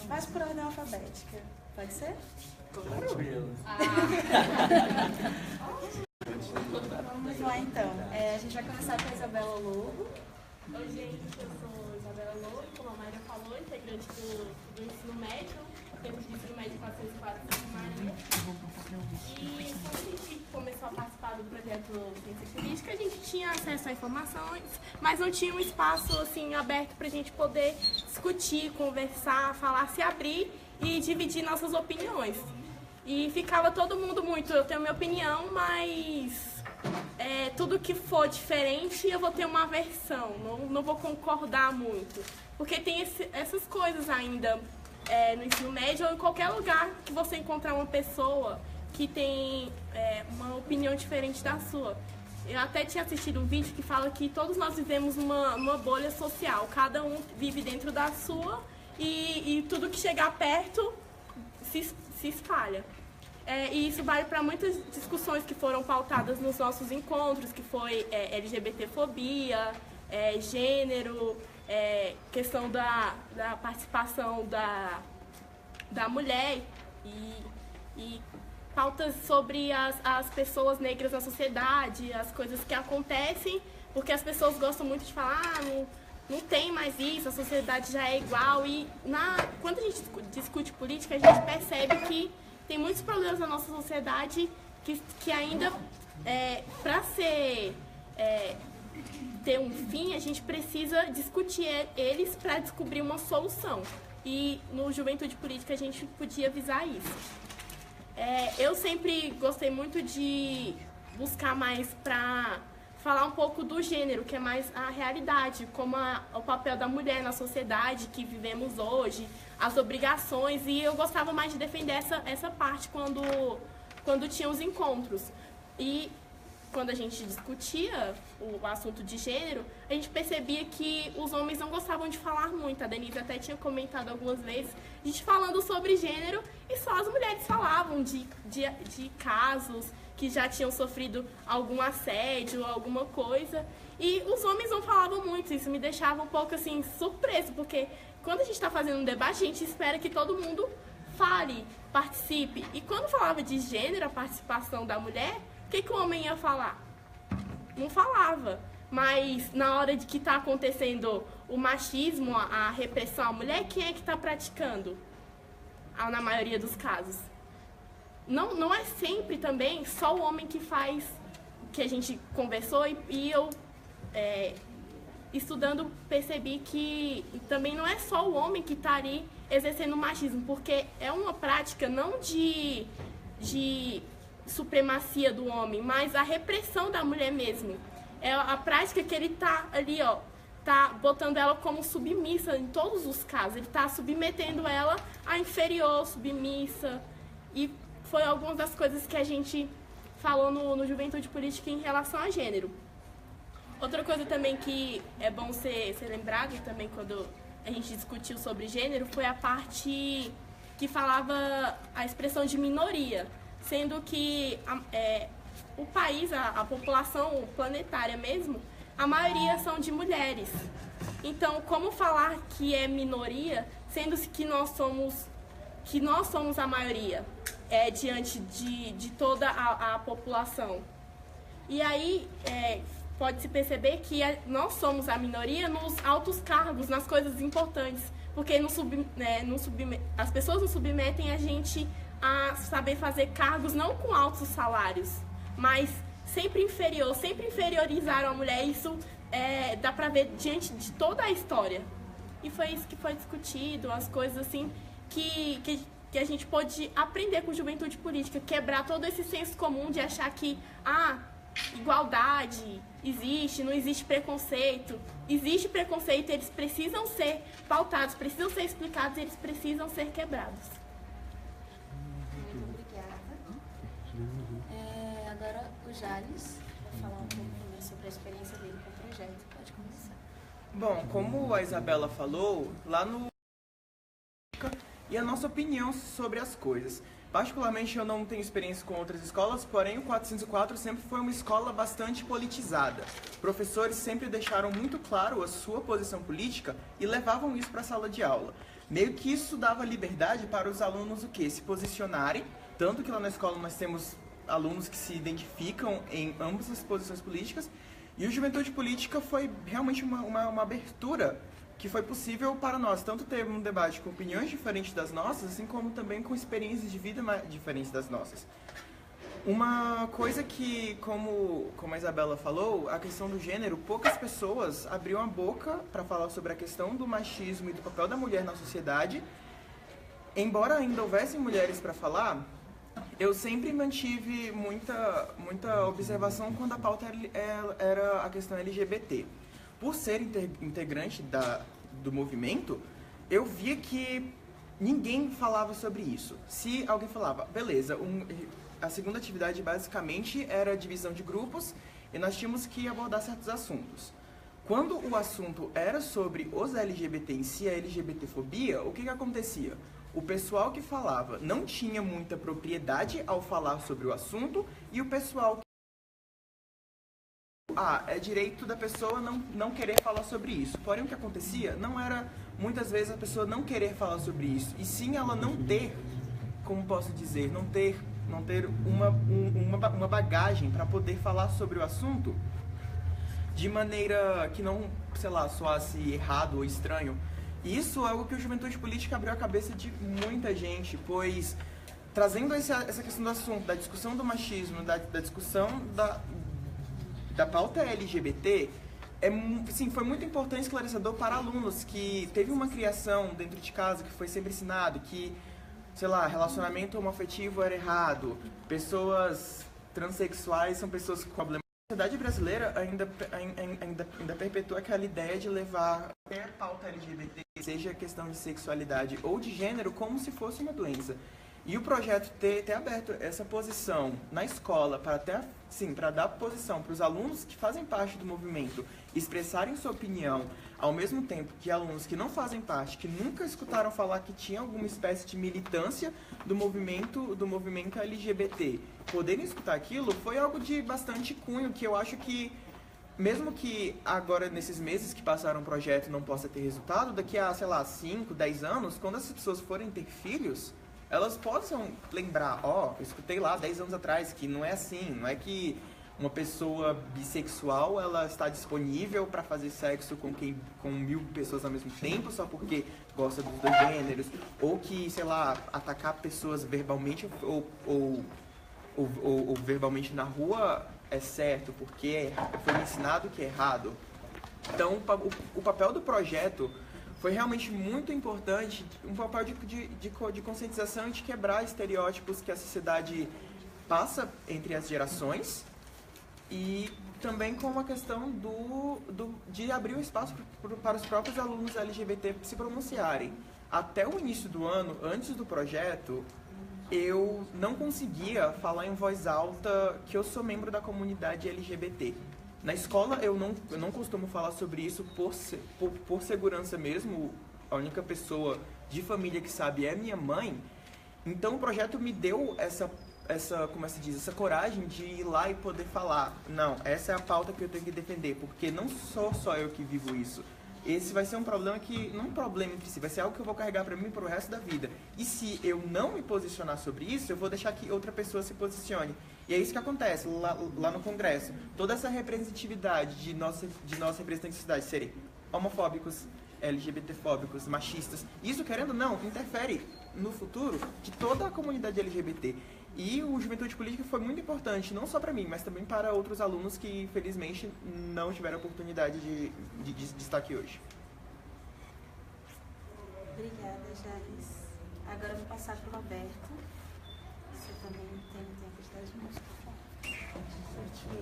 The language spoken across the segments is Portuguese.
Faz por ordem alfabética. Pode ser? Vamos lá então. A gente vai começar com a Isabela Lobo. Oi, gente, eu sou Isabela Lobo, como a Maria falou, integrante do ensino médio, temos de ensino médio 404 de Maria. E quando a gente começou a participar do projeto Ciência Política, a gente tinha acesso a informações, mas não tinha um espaço assim, aberto para a gente poder discutir, conversar, falar, se abrir e dividir nossas opiniões. E ficava todo mundo muito, eu tenho minha opinião, mas tudo que for diferente eu vou ter uma aversão, não vou concordar muito. Porque tem essas coisas ainda no ensino médio ou em qualquer lugar que você encontrar uma pessoa que tem uma opinião diferente da sua. Eu até tinha assistido um vídeo que fala que todos nós vivemos numa bolha social, cada um vive dentro da sua e tudo que chegar perto se espalha. E isso vale para muitas discussões que foram pautadas nos nossos encontros, que foi LGBTfobia, gênero, questão da participação da mulher e pautas sobre as pessoas negras na sociedade, as coisas que acontecem, porque as pessoas gostam muito de falar, não tem mais isso, a sociedade já é igual. E quando a gente discute política, a gente percebe que tem muitos problemas na nossa sociedade que ainda, para ter um fim, a gente precisa discutir eles para descobrir uma solução. E no Juventude Política a gente podia visar isso. Eu sempre gostei muito de buscar mais para falar um pouco do gênero, que é mais a realidade, como o papel da mulher na sociedade que vivemos hoje, as obrigações, e eu gostava mais de defender essa parte quando tinha os encontros. E quando a gente discutia o assunto de gênero, a gente percebia que os homens não gostavam de falar muito. A Denise até tinha comentado algumas vezes, a gente falando sobre gênero, e só as mulheres falavam de casos que já tinham sofrido algum assédio, alguma coisa, e os homens não falavam muito. Isso me deixava um pouco assim surpreso, porque quando a gente está fazendo um debate, a gente espera que todo mundo fale, participe. E quando falava de gênero, a participação da mulher, o que o homem ia falar? Não falava. Mas na hora de que está acontecendo o machismo, a repressão à mulher, quem é que está praticando? Na maioria dos casos. Não é sempre também só o homem que faz, que a gente conversou, e eu, estudando, percebi que também não é só o homem que está ali exercendo o machismo, porque é uma prática não de supremacia do homem, mas a repressão da mulher mesmo. É a prática que ele está ali, tá botando ela como submissa em todos os casos. Ele está submetendo ela a inferior, submissa. E foi algumas das coisas que a gente falou no Juventude Política em relação a gênero. Outra coisa também que é bom ser lembrado também quando a gente discutiu sobre gênero foi a parte que falava a expressão de minoria, sendo que o país, a população planetária mesmo, a maioria são de mulheres. Então, como falar que é minoria, sendo que nós somos a maioria diante de toda a população? E aí pode-se perceber que nós somos a minoria nos altos cargos, nas coisas importantes, porque as pessoas nos submetem a gente a saber fazer cargos não com altos salários, mas sempre inferiorizaram a mulher. Isso dá pra ver diante de toda a história. E foi isso que foi discutido, as coisas assim que a gente pôde aprender com Juventude Política, quebrar todo esse senso comum de achar que igualdade existe, não existe preconceito. Existe preconceito, eles precisam ser pautados, precisam ser explicados, eles precisam ser quebrados. Muito obrigada. Agora o Jales vai falar um pouco sobre a experiência dele com o projeto. Pode começar. Bom, como a Isabela falou, lá no... e a nossa opinião sobre as coisas. Particularmente eu não tenho experiência com outras escolas, porém o 404 sempre foi uma escola bastante politizada. Professores sempre deixaram muito claro a sua posição política e levavam isso para a sala de aula. Meio que isso dava liberdade para os alunos o quê? Se posicionarem, tanto que lá na escola nós temos alunos que se identificam em ambas as posições políticas, e o Juventude Política foi realmente uma abertura que foi possível para nós, tanto ter um debate com opiniões diferentes das nossas, assim como também com experiências de vida diferentes das nossas. Uma coisa que, como a Isabela falou, a questão do gênero, poucas pessoas abriam a boca para falar sobre a questão do machismo e do papel da mulher na sociedade. Embora ainda houvessem mulheres para falar, eu sempre mantive muita observação quando a pauta era a questão LGBT. Por ser integrante do movimento, eu via que ninguém falava sobre isso. Se alguém falava, beleza, a segunda atividade basicamente era a divisão de grupos e nós tínhamos que abordar certos assuntos. Quando o assunto era sobre os LGBT em si, a LGBTfobia, o que acontecia? O pessoal que falava não tinha muita propriedade ao falar sobre o assunto e o pessoal é direito da pessoa não querer falar sobre isso. Porém, o que acontecia não era, muitas vezes, a pessoa não querer falar sobre isso, e sim ela não ter, como posso dizer, não ter uma bagagem para poder falar sobre o assunto de maneira que não, sei lá, soasse errado ou estranho. E isso é algo que o Juventude Política abriu a cabeça de muita gente, pois trazendo essa questão do assunto, da discussão do machismo, da discussão da pauta LGBT, sim, foi muito importante e esclarecedor para alunos que teve uma criação dentro de casa que foi sempre ensinado que, sei lá, relacionamento homoafetivo era errado, pessoas transexuais são pessoas com problemas. A sociedade brasileira ainda perpetua aquela ideia de levar qualquer pauta LGBT, seja questão de sexualidade ou de gênero, como se fosse uma doença. E o projeto ter aberto essa posição na escola para dar posição para os alunos que fazem parte do movimento expressarem sua opinião, ao mesmo tempo que alunos que não fazem parte, que nunca escutaram falar que tinha alguma espécie de militância do movimento LGBT, poderem escutar aquilo, foi algo de bastante cunho, que eu acho que, mesmo que agora, nesses meses que passaram o projeto, não possa ter resultado, daqui a, sei lá, 5, 10 anos, quando as pessoas forem ter filhos, elas possam lembrar, eu escutei lá 10 anos atrás que não é assim, não é que uma pessoa bissexual ela está disponível para fazer sexo com 1000 pessoas ao mesmo tempo só porque gosta dos dois gêneros, ou que, sei lá, atacar pessoas verbalmente ou verbalmente na rua é certo, porque foi ensinado que é errado. Então, o papel do projeto foi realmente muito importante, um papel de conscientização e de quebrar estereótipos que a sociedade passa entre as gerações, e também com uma questão de abrir o espaço para os próprios alunos LGBT se pronunciarem. Até o início do ano, antes do projeto, eu não conseguia falar em voz alta que eu sou membro da comunidade LGBT. Na escola eu não costumo falar sobre isso por segurança mesmo. A única pessoa de família que sabe é minha mãe. Então o projeto me deu essa coragem de ir lá e poder falar, não, essa é a pauta que eu tenho que defender, porque não sou só eu que vivo isso. Esse vai ser um problema não um problema entre si, vai ser algo que eu vou carregar para mim pro resto da vida. E se eu não me posicionar sobre isso, eu vou deixar que outra pessoa se posicione. E é isso que acontece lá no Congresso. Toda essa representatividade de nós representantes da cidade serem homofóbicos, LGBTfóbicos, machistas, isso, querendo ou não, interfere no futuro de toda a comunidade LGBT. E o Juventude Política foi muito importante, não só para mim, mas também para outros alunos que, infelizmente, não tiveram a oportunidade de estar aqui hoje. Obrigada, Jales. Agora eu vou passar para o Roberto. Você também tem tempo de 10 minutos para falar.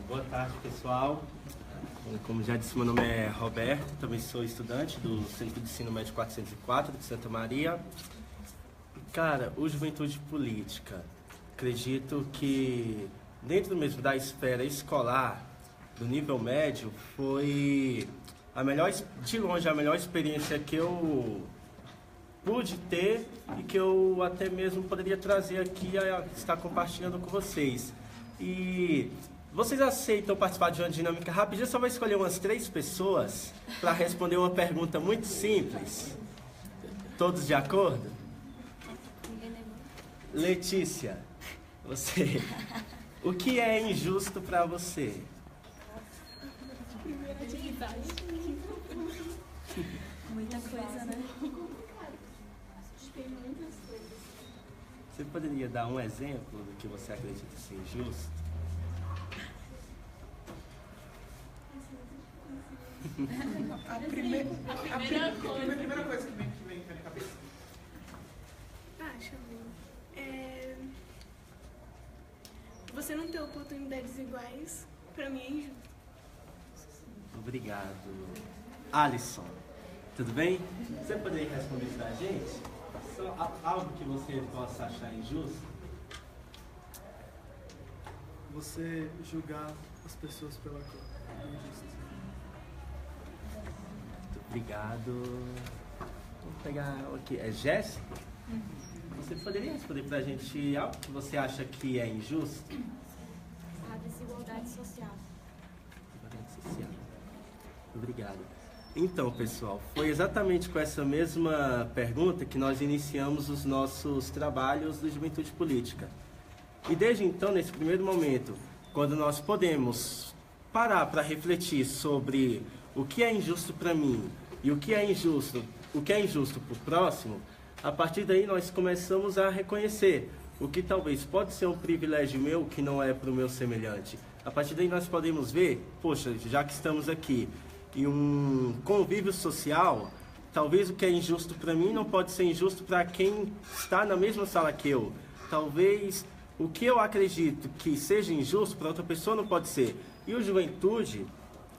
Boa tarde, pessoal. Como já disse, meu nome é Roberto, também sou estudante do Centro de Ensino Médio 404 de Santa Maria. Cara, o Juventude Política, acredito que dentro mesmo da esfera escolar, do nível médio, foi de longe a melhor experiência que eu pude ter e que eu até mesmo poderia trazer aqui a estar compartilhando com vocês. E vocês aceitam participar de uma dinâmica rápida? Eu só vou escolher umas 3 pessoas para responder uma pergunta muito simples. Todos de acordo? Letícia, você, o que é injusto para você? Muita coisa, né? Você poderia dar um exemplo do que você acredita ser injusto? A primeira coisa que vem na cabeça. Deixa eu ver. Você não ter oportunidades iguais, pra mim é injusto. Obrigado. Alisson, tudo bem? Você poderia responder pra gente? Só algo que você possa achar injusto? Você julgar as pessoas pela cor. É injusto. Muito obrigado. Vamos pegar aqui. É Jéssica? Você poderia responder pra gente algo que você acha que é injusto? A desigualdade social. Desigualdade social. Obrigado. Então, pessoal, foi exatamente com essa mesma pergunta que nós iniciamos os nossos trabalhos do Juventude Política. E desde então, nesse primeiro momento, quando nós podemos parar para refletir sobre o que é injusto para mim e o que é injusto para o próximo, a partir daí nós começamos a reconhecer o que talvez pode ser um privilégio meu que não é para o meu semelhante. A partir daí nós podemos ver, poxa, já que estamos aqui em um convívio social, talvez o que é injusto para mim não pode ser injusto para quem está na mesma sala que eu. Talvez o que eu acredito que seja injusto para outra pessoa não pode ser. E o Juventude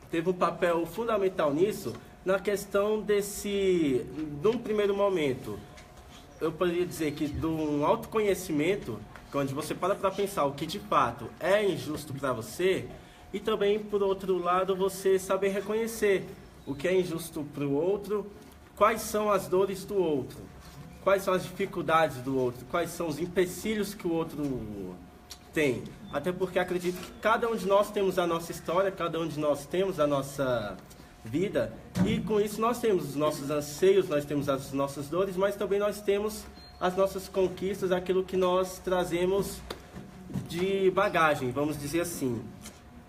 teve um papel fundamental nisso, na questão num primeiro momento, eu poderia dizer que de um autoconhecimento, onde você para pensar o que de fato é injusto para você, e também, por outro lado, você saber reconhecer o que é injusto para o outro, quais são as dores do outro, quais são as dificuldades do outro, quais são os empecilhos que o outro tem. Até porque acredito que cada um de nós temos a nossa história, cada um de nós temos a nossa vida, e com isso nós temos os nossos anseios, nós temos as nossas dores, mas também nós temos as nossas conquistas, aquilo que nós trazemos de bagagem, vamos dizer assim.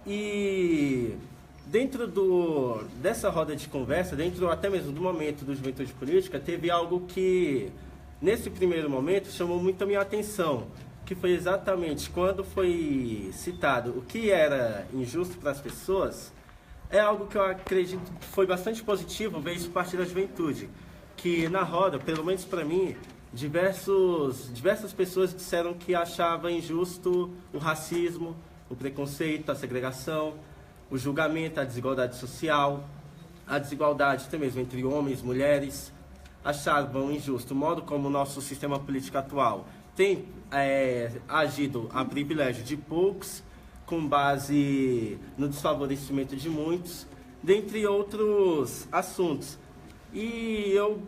E dentro dessa roda de conversa, dentro até mesmo do momento do Juventude Política, teve algo que, nesse primeiro momento, chamou muito a minha atenção, que foi exatamente quando foi citado o que era injusto para as pessoas. É algo que eu acredito que foi bastante positivo ver isso partir da juventude, que na roda, pelo menos para mim, diversas pessoas disseram que achavam injusto o racismo, o preconceito, a segregação, o julgamento, a desigualdade social, a desigualdade até mesmo entre homens e mulheres. Achavam injusto o modo como o nosso sistema político atual tem agido a privilégio de poucos, com base no desfavorecimento de muitos, dentre outros assuntos. E eu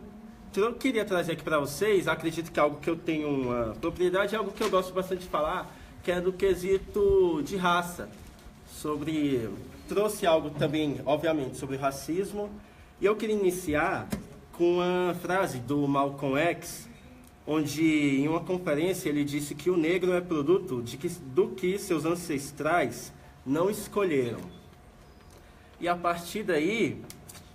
queria trazer aqui para vocês, acredito que é algo que eu tenho uma propriedade, é algo que eu gosto bastante de falar, que é do quesito de raça. Trouxe algo também, obviamente, sobre racismo. E eu queria iniciar com uma frase do Malcolm X, onde em uma conferência ele disse que o negro é produto do que seus ancestrais não escolheram. E a partir daí,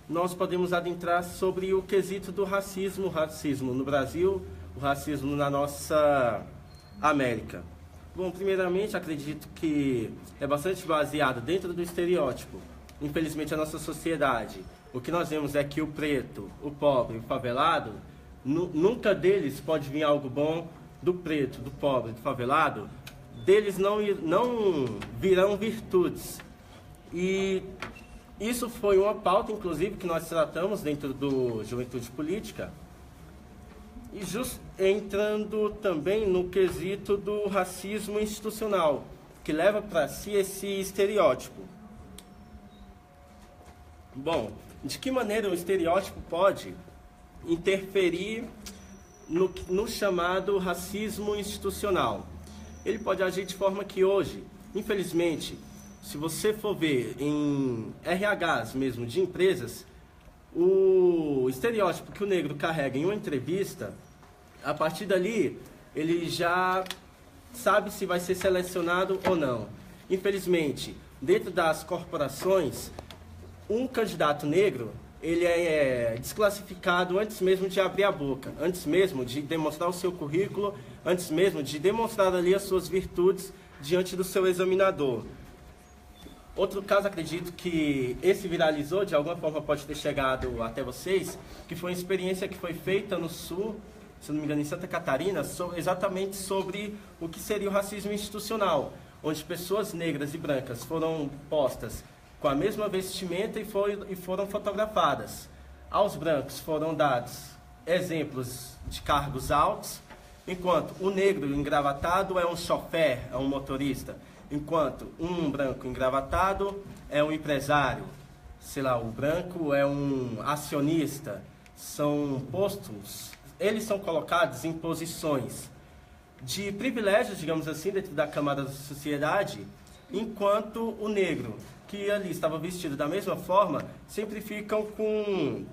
nós podemos adentrar sobre o quesito do racismo, o racismo no Brasil, o racismo na nossa América. Bom, primeiramente, acredito que é bastante baseado dentro do estereótipo. Infelizmente, a nossa sociedade, o que nós vemos é que o preto, o pobre, o favelado, nunca deles pode vir algo bom. Do preto, do pobre, do favelado, deles não virão virtudes. E isso foi uma pauta, inclusive, que nós tratamos dentro do Juventude Política. E entrando também no quesito do racismo institucional, que leva para si esse estereótipo. Bom, de que maneira o estereótipo pode interferir no chamado racismo institucional. Ele pode agir de forma que hoje, infelizmente, se você for ver em RHs mesmo de empresas, o estereótipo que o negro carrega em uma entrevista, a partir dali, ele já sabe se vai ser selecionado ou não. Infelizmente, dentro das corporações, um candidato negro, ele é desclassificado antes mesmo de abrir a boca, antes mesmo de demonstrar o seu currículo, antes mesmo de demonstrar ali as suas virtudes diante do seu examinador. Outro caso, acredito que esse viralizou, de alguma forma pode ter chegado até vocês, que foi uma experiência que foi feita no Sul, se não me engano, em Santa Catarina, exatamente sobre o que seria o racismo institucional, onde pessoas negras e brancas foram postas com a mesma vestimenta e foram fotografadas. Aos brancos foram dados exemplos de cargos altos, enquanto o negro engravatado é um chofer, é um motorista, enquanto um branco engravatado é um empresário, sei lá, o branco é um acionista. São postos, eles são colocados em posições de privilégios, digamos assim, dentro da camada da sociedade, enquanto o negro, que ali estava vestido da mesma forma, sempre ficam com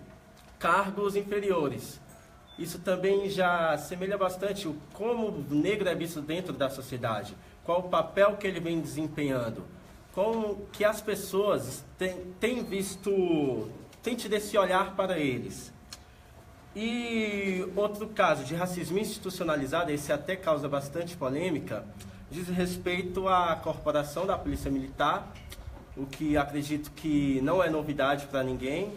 cargos inferiores. Isso também já assemelha bastante o como o negro é visto dentro da sociedade, qual o papel que ele vem desempenhando, como que as pessoas têm tido esse olhar para eles. E outro caso de racismo institucionalizado, esse até causa bastante polêmica, diz respeito à corporação da Polícia Militar, o que acredito que não é novidade para ninguém,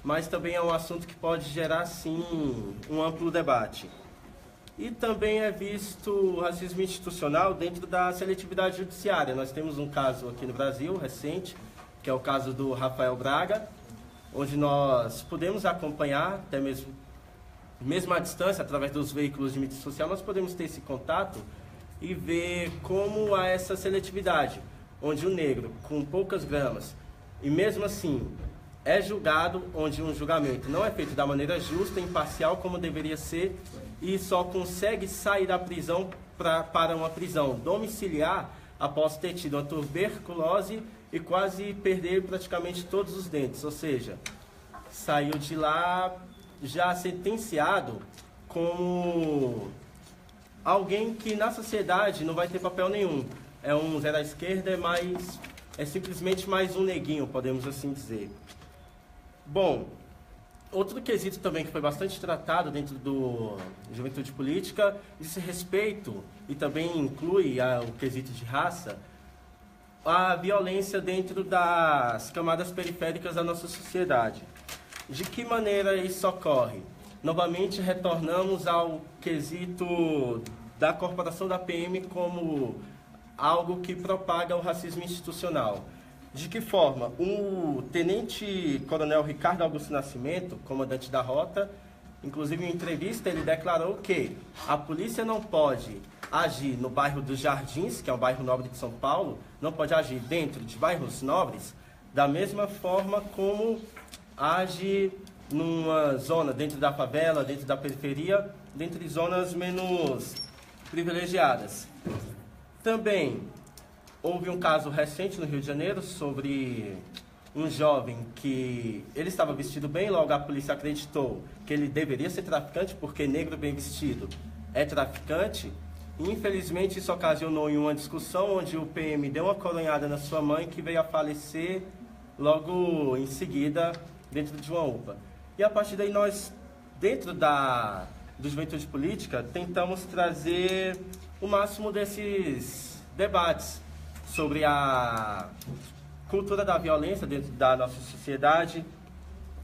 mas também é um assunto que pode gerar, sim, um amplo debate. E também é visto o racismo institucional dentro da seletividade judiciária. Nós temos um caso aqui no Brasil, recente, que é o caso do Rafael Braga, onde nós podemos acompanhar, até mesmo à distância, através dos veículos de mídia social, nós podemos ter esse contato e ver como há essa seletividade, onde o negro, com poucas gramas, e mesmo assim é julgado, onde um julgamento não é feito da maneira justa e imparcial como deveria ser, e só consegue sair da prisão para uma prisão domiciliar após ter tido uma tuberculose e quase perder praticamente todos os dentes. Ou seja, saiu de lá já sentenciado como alguém que na sociedade não vai ter papel nenhum. É um zero à esquerda, é simplesmente mais um neguinho, podemos assim dizer. Bom, outro quesito também que foi bastante tratado dentro do Juventude Política diz respeito, e também inclui o quesito de raça, a violência dentro das camadas periféricas da nossa sociedade. De que maneira isso ocorre? Novamente retornamos ao quesito da corporação da PM como algo que propaga o racismo institucional. De que forma? O tenente-coronel Ricardo Augusto Nascimento, comandante da rota, inclusive em entrevista, ele declarou que a polícia não pode agir no bairro dos Jardins, que é um bairro nobre de São Paulo, não pode agir dentro de bairros nobres, da mesma forma como age numa zona dentro da favela, dentro da periferia, dentro de zonas menos privilegiadas. Também houve um caso recente no Rio de Janeiro sobre um jovem que ele estava vestido bem, logo a polícia acreditou que ele deveria ser traficante, porque negro bem vestido é traficante. E, infelizmente, isso ocasionou em uma discussão onde o PM deu uma coronhada na sua mãe, que veio a falecer logo em seguida dentro de uma UPA. E a partir daí nós, dentro do Juventude Política, tentamos trazer o máximo desses debates sobre a cultura da violência dentro da nossa sociedade,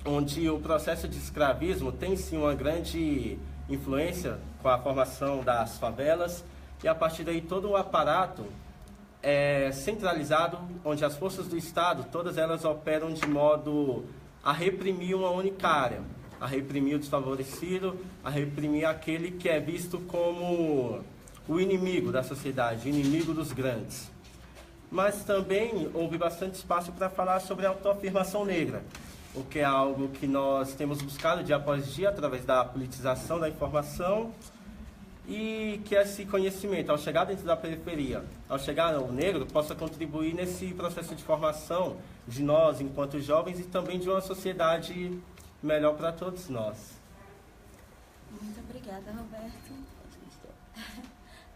onde o processo de escravismo tem sim uma grande influência com a formação das favelas, e a partir daí todo o aparato é centralizado, onde as forças do Estado, todas elas operam de modo a reprimir uma única área, a reprimir o desfavorecido, a reprimir aquele que é visto como o inimigo da sociedade, o inimigo dos grandes. Mas também houve bastante espaço para falar sobre a autoafirmação negra, o que é algo que nós temos buscado dia após dia através da politização da informação, e que esse conhecimento, ao chegar dentro da periferia, ao chegar ao negro, possa contribuir nesse processo de formação de nós, enquanto jovens, e também de uma sociedade melhor para todos nós. Muito obrigada, Roberto.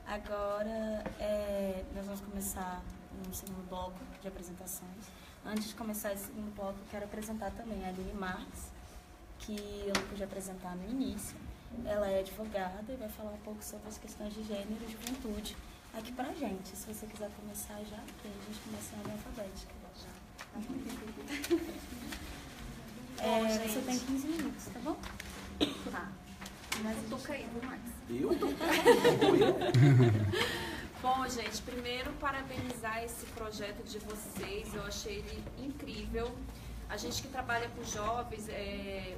Agora, nós vamos começar um segundo bloco de apresentações. Antes de começar esse segundo bloco, eu quero apresentar também a Aline Marques, que eu não pude apresentar no início. Ela é advogada e vai falar um pouco sobre as questões de gênero e juventude aqui pra gente. Se você quiser começar já, porque a gente começa em ordem alfabética. Você tem 15 minutos, tá bom? Tá. Mas eu tô caindo, Max. Eu? Bom, gente, primeiro parabenizar esse projeto de vocês. Eu achei ele incrível. A gente que trabalha com jovens,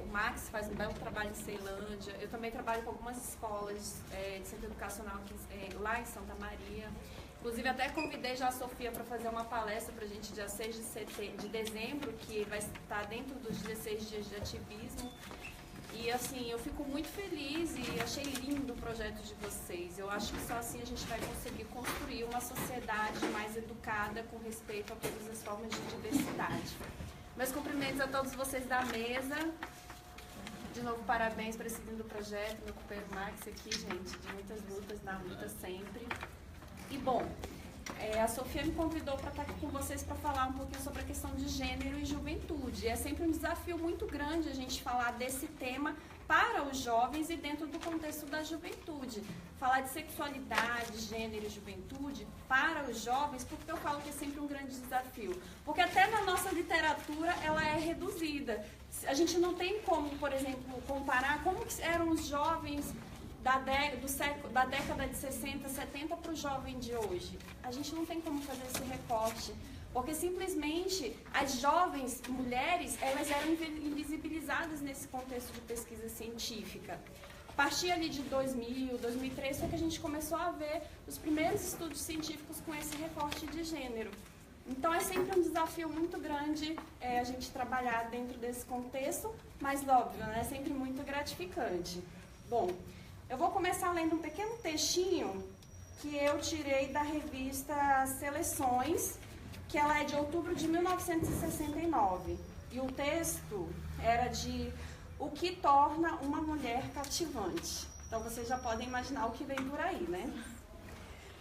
o Max faz um belo trabalho em Ceilândia. Eu também trabalho com algumas escolas de centro educacional aqui, lá em Santa Maria. Inclusive, até convidei já a Sofia para fazer uma palestra para a gente dia 6 de dezembro, que vai estar dentro dos 16 dias de ativismo. E, assim, eu fico muito feliz e achei lindo o projeto de vocês. Eu acho que só assim a gente vai conseguir construir uma sociedade mais educada com respeito a todas as formas de diversidade. Meus cumprimentos a todos vocês da mesa. De novo, parabéns para esse lindo projeto. Meu companheiro Max aqui, gente, de muitas lutas, na luta sempre. E, bom, a Sofia me convidou para estar aqui com vocês para falar um pouquinho sobre a questão de gênero e juventude. É sempre um desafio muito grande a gente falar desse tema para os jovens e dentro do contexto da juventude. Falar de sexualidade, gênero e juventude para os jovens, porque eu falo que é sempre um grande desafio. Porque até na nossa literatura ela é reduzida. A gente não tem como, por exemplo, comparar como eram os jovens da década de 60, 70 para o jovem de hoje. A gente não tem como fazer esse recorte, porque simplesmente as jovens mulheres, elas eram invisibilizadas nesse contexto de pesquisa científica. A partir ali de 2000, 2003, foi que a gente começou a ver os primeiros estudos científicos com esse recorte de gênero. Então é sempre um desafio muito grande a gente trabalhar dentro desse contexto, mas óbvio, né? É sempre muito gratificante. Bom, eu vou começar lendo um pequeno textinho que eu tirei da revista Seleções, que ela é de outubro de 1969. E o texto era de O que torna uma mulher cativante. Então vocês já podem imaginar o que vem por aí, né?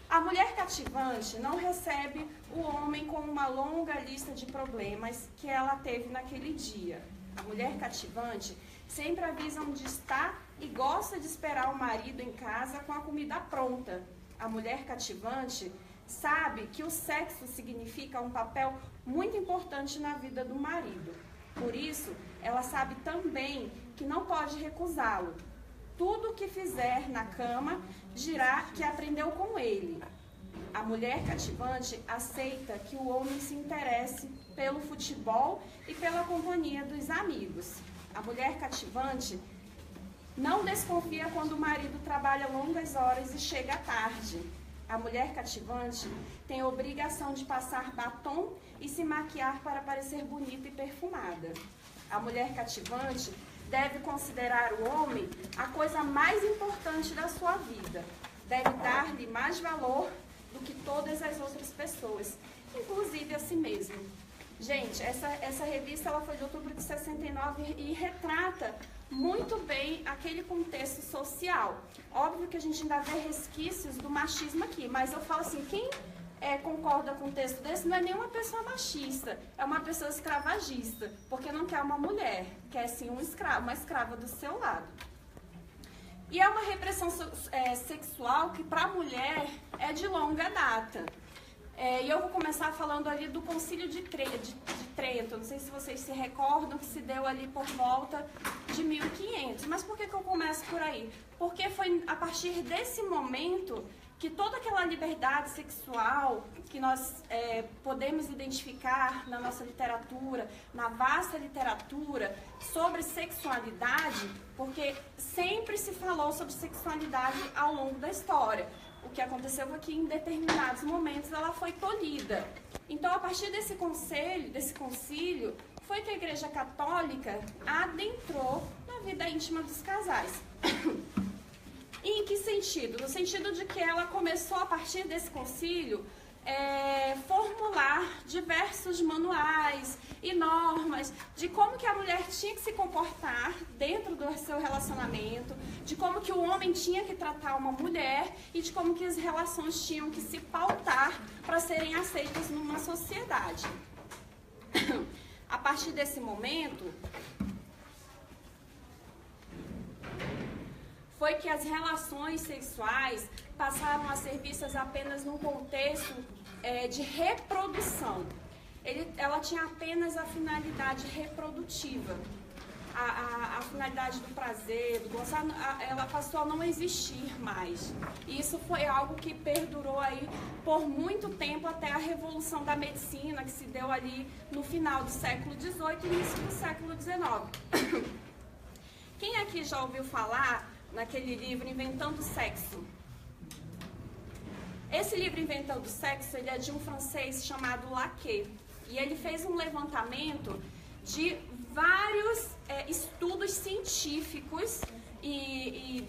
A mulher cativante não recebe o homem com uma longa lista de problemas que ela teve naquele dia. A mulher cativante sempre avisa onde está e gosta de esperar o marido em casa com a comida pronta. A mulher cativante sabe que o sexo significa um papel muito importante na vida do marido. Por isso, ela sabe também que não pode recusá-lo. Tudo o que fizer na cama dirá que aprendeu com ele. A mulher cativante aceita que o homem se interesse pelo futebol e pela companhia dos amigos. A mulher cativante não desconfia quando o marido trabalha longas horas e chega tarde. A mulher cativante tem a obrigação de passar batom e se maquiar para parecer bonita e perfumada. A mulher cativante deve considerar o homem a coisa mais importante da sua vida. Deve dar-lhe mais valor do que todas as outras pessoas, inclusive a si mesmo. Gente, essa revista ela foi de outubro de 69 e retrata muito bem aquele contexto social. Óbvio que a gente ainda vê resquícios do machismo aqui, mas eu falo assim, quem concorda com um texto desse não é nenhuma pessoa machista, é uma pessoa escravagista, porque não quer uma mulher, quer sim uma escrava do seu lado. E é uma repressão sexual que para a mulher é de longa data. E eu vou começar falando ali do Concílio de Trento. Não sei se vocês se recordam que se deu ali por volta de 1500. Mas por que eu começo por aí? Porque foi a partir desse momento que toda aquela liberdade sexual que nós podemos identificar na nossa literatura, na vasta literatura sobre sexualidade, porque sempre se falou sobre sexualidade ao longo da história. O que aconteceu foi que em determinados momentos ela foi tolhida. Então, a partir desse concílio, foi que a Igreja Católica adentrou na vida íntima dos casais. E em que sentido? No sentido de que ela começou, a partir desse concílio, formular diversos manuais e normas de como que a mulher tinha que se comportar dentro do seu relacionamento, de como que o homem tinha que tratar uma mulher e de como que as relações tinham que se pautar para serem aceitas numa sociedade. A partir desse momento, foi que as relações sexuais passaram a ser vistas apenas num contexto de reprodução. Ela tinha apenas a finalidade reprodutiva. A finalidade do prazer, do gozar, ela passou a não existir mais. E isso foi algo que perdurou aí por muito tempo, até a revolução da medicina, que se deu ali no final do século XVIII e início do século XIX. Quem aqui já ouviu falar naquele livro Inventando o Sexo? Esse livro Inventando o Sexo, ele é de um francês chamado Laquet. E ele fez um levantamento de vários estudos científicos e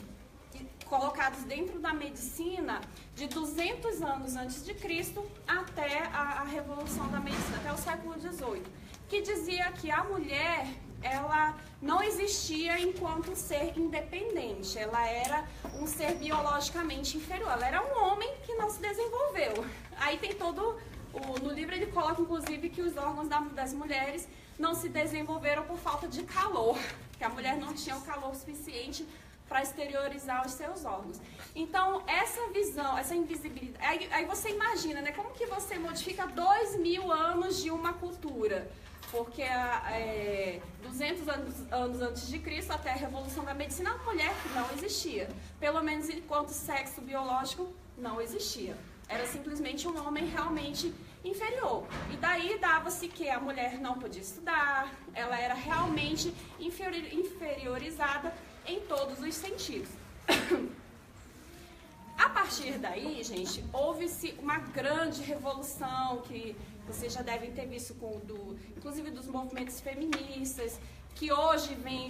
colocados dentro da medicina de 200 anos antes de Cristo até a Revolução da Medicina, até o século XVIII, que dizia que a mulher, ela não existia enquanto ser independente, ela era um ser biologicamente inferior, ela era um homem que não se desenvolveu. Aí tem todo, no livro ele coloca inclusive que os órgãos das mulheres não se desenvolveram por falta de calor, que a mulher não tinha o calor suficiente para exteriorizar os seus órgãos. Então, essa visão, essa invisibilidade, aí você imagina, né, como que você modifica 2000 anos de uma cultura? Porque 200 anos antes de Cristo, até a Revolução da Medicina, a mulher não existia. Pelo menos enquanto sexo biológico, não existia. Era simplesmente um homem realmente inferior. E daí dava-se que a mulher não podia estudar, ela era realmente inferiorizada em todos os sentidos. A partir daí, gente, houve-se uma grande revolução que vocês já devem ter visto, inclusive dos movimentos feministas, que hoje vem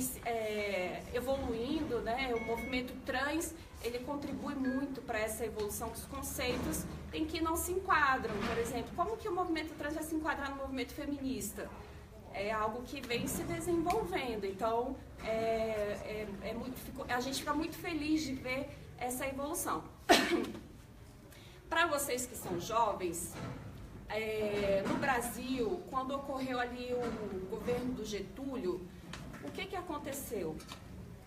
evoluindo, né? O movimento trans, ele contribui muito para essa evolução dos conceitos em que não se enquadram. Por exemplo, como que o movimento trans vai se enquadrar no movimento feminista? É algo que vem se desenvolvendo. Então, a gente fica muito feliz de ver essa evolução. Para vocês que são jovens, no Brasil, quando ocorreu ali o governo do Getúlio, o que aconteceu?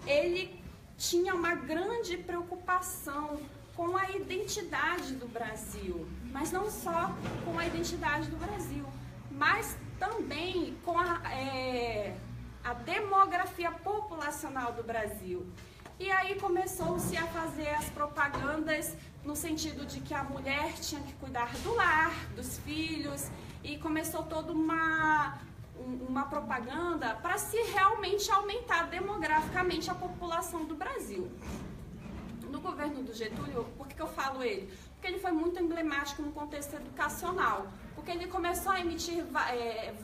Ele tinha uma grande preocupação com a identidade do Brasil, mas não só com a identidade do Brasil, mas também com a demografia populacional do Brasil. E aí começou-se a fazer as propagandas no sentido de que a mulher tinha que cuidar do lar, dos filhos, e começou toda uma propaganda para se realmente aumentar demograficamente a população do Brasil. No governo do Getúlio, por que eu falo ele? Porque ele foi muito emblemático no contexto educacional, porque ele começou a emitir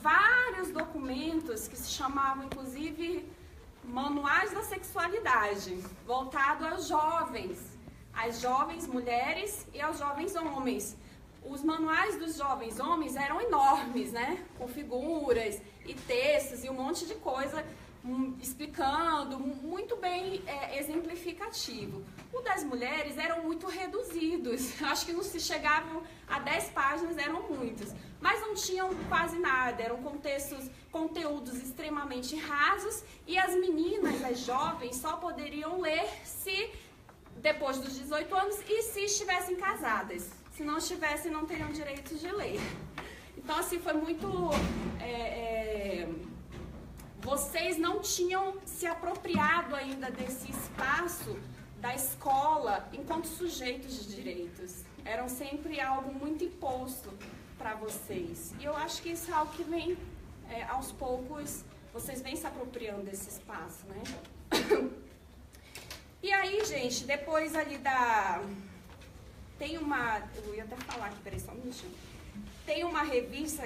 vários documentos que se chamavam, inclusive, manuais da sexualidade, voltado às jovens mulheres e aos jovens homens. Os manuais dos jovens homens eram enormes, né? Com figuras e textos e um monte de coisa explicando, muito bem exemplificativo. O das mulheres eram muito reduzidos, acho que não se chegavam a 10 páginas, eram muitos, mas não tinham quase nada, eram conteúdos extremamente rasos, e as meninas, as jovens, só poderiam ler se depois dos 18 anos e se estivessem casadas. Se não estivessem, não teriam direito de ler. Então, assim, foi muito... vocês não tinham se apropriado ainda desse espaço da escola enquanto sujeitos de direitos. Eram sempre algo muito imposto para vocês. E eu acho que isso é algo que vem, aos poucos, vocês vêm se apropriando desse espaço, né? E aí, gente, depois ali tem uma... Eu ia até falar aqui, peraí, só um minutinho. tem uma revista,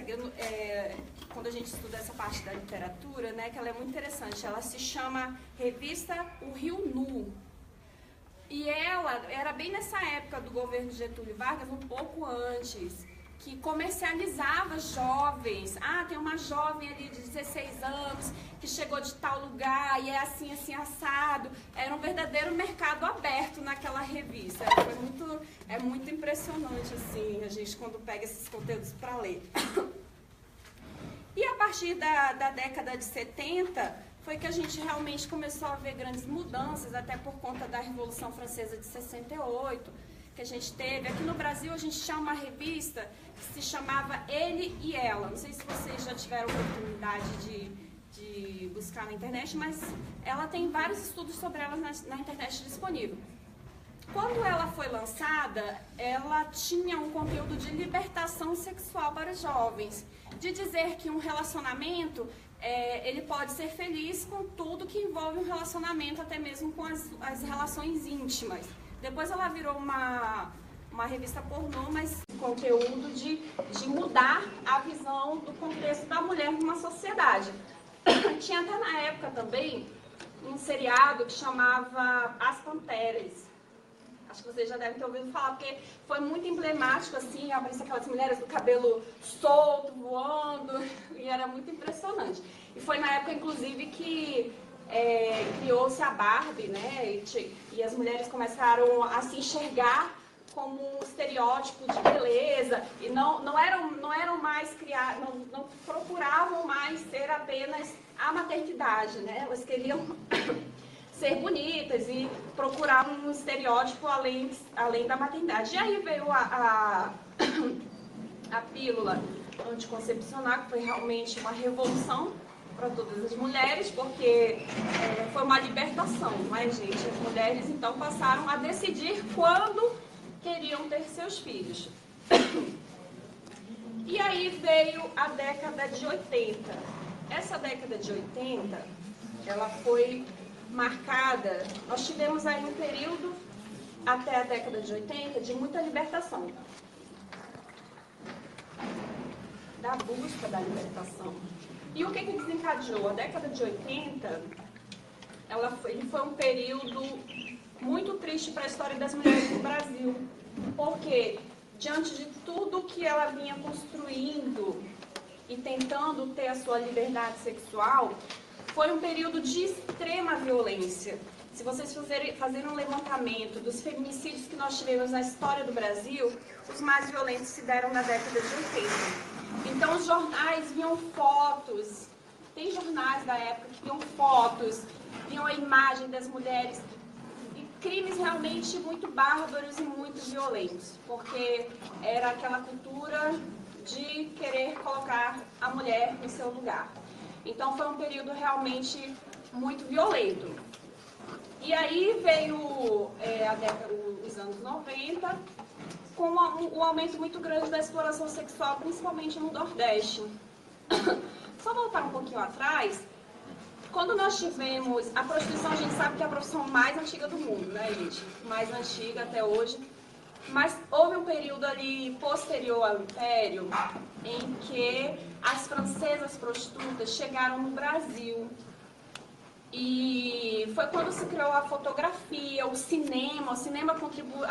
quando a gente estuda essa parte da literatura, né, que ela é muito interessante. Ela se chama Revista O Rio Nu. E ela era bem nessa época do governo Getúlio Vargas, um pouco antes, que comercializava jovens. Ah, tem uma jovem ali de 16 anos que chegou de tal lugar e é assim, assim, assado. Era um verdadeiro mercado aberto naquela revista. É muito impressionante, assim, a gente quando pega esses conteúdos para ler. E a partir da década de 70, foi que a gente realmente começou a ver grandes mudanças, até por conta da Revolução Francesa de 68, que a gente teve. Aqui no Brasil, a gente tinha uma revista que se chamava Ele e Ela. Não sei se vocês já tiveram oportunidade de buscar na internet, mas ela tem vários estudos sobre ela na internet disponível. Quando ela foi lançada, ela tinha um conteúdo de libertação sexual para os jovens, de dizer que um relacionamento, ele pode ser feliz com tudo que envolve um relacionamento, até mesmo com as relações íntimas. Depois ela virou uma revista pornô, mas conteúdo de mudar a visão do contexto da mulher numa sociedade. Tinha até na época também um seriado que chamava As Panteras. Acho que vocês já devem ter ouvido falar, porque foi muito emblemático, assim, apareciam aquelas mulheres do cabelo solto, voando, e era muito impressionante. E foi na época, inclusive, que criou-se a Barbie, né, e as mulheres começaram a se enxergar como um estereótipo de beleza, e não eram mais criadas, não procuravam mais ser apenas a maternidade, né, elas queriam ser bonitas e procurar um estereótipo além da maternidade. E aí veio a pílula anticoncepcional, que foi realmente uma revolução para todas as mulheres, porque foi uma libertação, não é, gente? As mulheres, então, passaram a decidir quando queriam ter seus filhos. E aí veio a década de 80. Essa década de 80, ela foi marcada, nós tivemos aí um período, até a década de 80, de muita libertação. Da busca da libertação. E o que desencadeou? A década de 80, ele foi um período muito triste para a história das mulheres no Brasil, porque diante de tudo que ela vinha construindo e tentando ter a sua liberdade sexual, foi um período de extrema violência. Se vocês fazerem um levantamento dos feminicídios que nós tivemos na história do Brasil, os mais violentos se deram na década de 80. Então os jornais viam fotos, tem jornais da época que viam fotos, viam a imagem das mulheres, e crimes realmente muito bárbaros e muito violentos, porque era aquela cultura de querer colocar a mulher no seu lugar. Então foi um período realmente muito violento. E aí veio os anos 90, com um aumento muito grande da exploração sexual, principalmente no Nordeste. Só voltar um pouquinho atrás, quando nós tivemos a prostituição, a gente sabe que é a profissão mais antiga do mundo, né, gente? Mais antiga até hoje. Mas houve um período ali posterior ao Império em que as francesas prostitutas chegaram no Brasil. E foi quando se criou a fotografia, o cinema. O cinema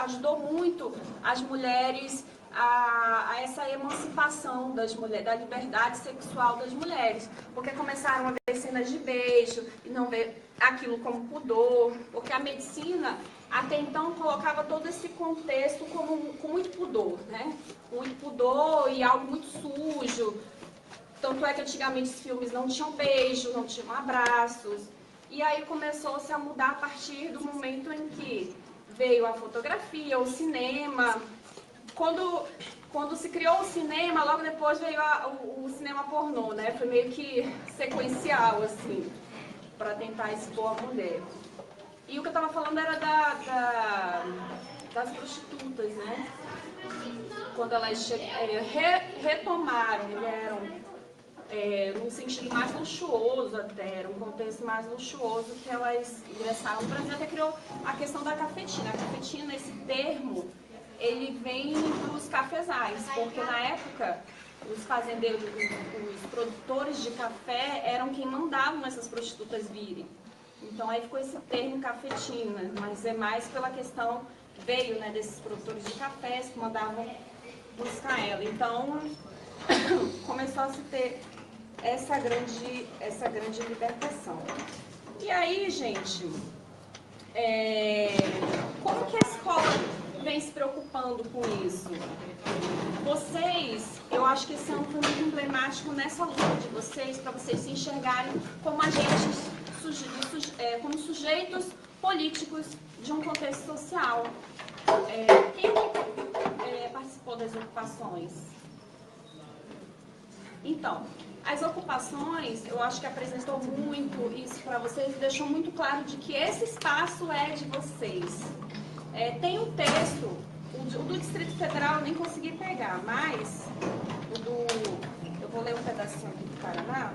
ajudou muito as mulheres a essa emancipação das mulheres, da liberdade sexual das mulheres. Porque começaram a ver cenas de beijo e não ver aquilo como pudor. Porque a medicina até então colocava todo esse contexto com muito pudor, né? Muito pudor e algo muito sujo. Tanto é que antigamente os filmes não tinham beijo, não tinham abraços. E aí começou-se a mudar a partir do momento em que veio a fotografia, o cinema. Quando se criou o cinema, logo depois veio o cinema pornô, né? Foi meio que sequencial, assim, para tentar expor a mulher. E o que eu estava falando era das prostitutas, né? Quando elas retomaram, eram num sentido mais luxuoso até, era um contexto mais luxuoso que elas ingressaram. O Brasil até criou a questão da cafetina. A cafetina, esse termo, ele vem dos cafezais, porque na época os fazendeiros, os produtores de café eram quem mandavam essas prostitutas virem. Então aí ficou esse termo cafetina, mas é mais pela questão, veio, né, desses produtores de cafés que mandavam buscar ela. Então começou a se ter essa grande libertação. E aí, gente, como que a escola vem se preocupando com isso? Vocês, eu acho que esse ano foi muito emblemático nessa luta de vocês, para vocês se enxergarem como agentes, como sujeitos políticos de um contexto social. Quem participou das ocupações? Então, as ocupações, eu acho que apresentou muito isso para vocês e deixou muito claro de que esse espaço é de vocês. Tem um texto, o do Distrito Federal eu nem consegui pegar, mas eu vou ler um pedacinho aqui do Paraná.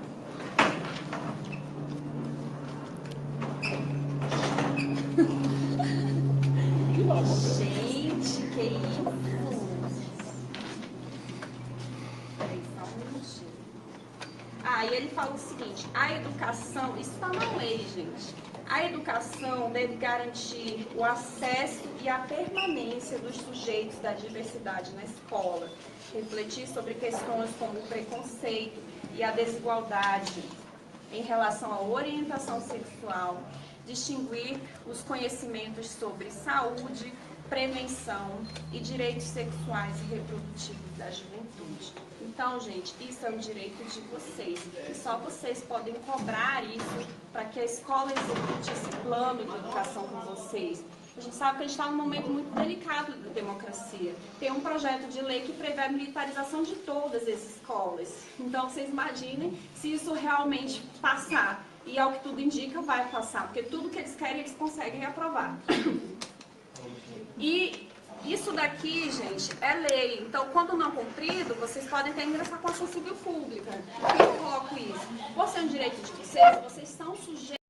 Gente, que isso? Peraí, só um minutinho. E ele fala o seguinte: a educação, isso está na lei, gente. A educação deve garantir o acesso e a permanência dos sujeitos da diversidade na escola, refletir sobre questões como o preconceito e a desigualdade em relação à orientação sexual, distinguir os conhecimentos sobre saúde, prevenção e direitos sexuais e reprodutivos da juventude. Então, gente, isso é um direito de vocês. E só vocês podem cobrar isso para que a escola execute esse plano de educação com vocês. A gente sabe que a gente está num momento muito delicado da democracia. Tem um projeto de lei que prevê a militarização de todas as escolas. Então, vocês imaginem se isso realmente passar. E, ao que tudo indica, vai passar. Porque tudo que eles querem, eles conseguem aprovar. E isso daqui, gente, é lei. Então, quando não cumprido, vocês podem até ingressar com a ação civil pública. Por que eu coloco isso? Por ser um direito de vocês são sujeitos